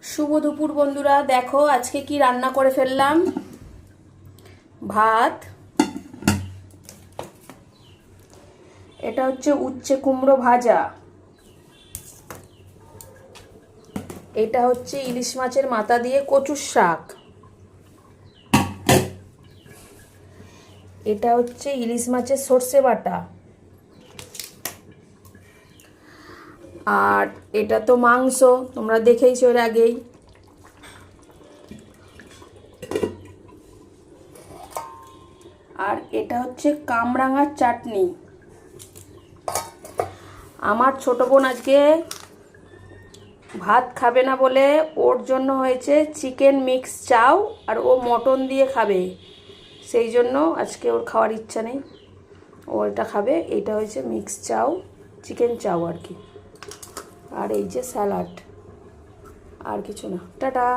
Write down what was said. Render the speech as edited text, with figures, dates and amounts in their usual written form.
শুভ দুপুর বন্ধুরা, দেখো আজকে কি রান্না করে ফেললাম। ভাত, এটা হচ্ছে উচ্ছে কুমড়ো ভাজা, এটা হচ্ছে ইলিশ মাছের মাথা দিয়ে কচুর শাক, এটা হচ্ছে ইলিশ মাছের সর্ষে বাটা, আর এটা তো মাংস, তোমরা দেখেইছো এর আগেই। আর এটা হচ্ছে কামরাঙার চাটনি। আমার ছোট বোন আজকে ভাত খাবে না বলে ওর জন্য হয়েছে চিকেন মিক্স চাউ, আর ও মটন দিয়ে খাবে, সেই জন্য আজকে ওর খাওয়ার ইচ্ছা নেই, ও এটা খাবে। এইটা হয়েছে মিক্স চাউ, চিকেন চাউ আর কি। আর এই যে স্যালাড, আর কিছু না। টাটা।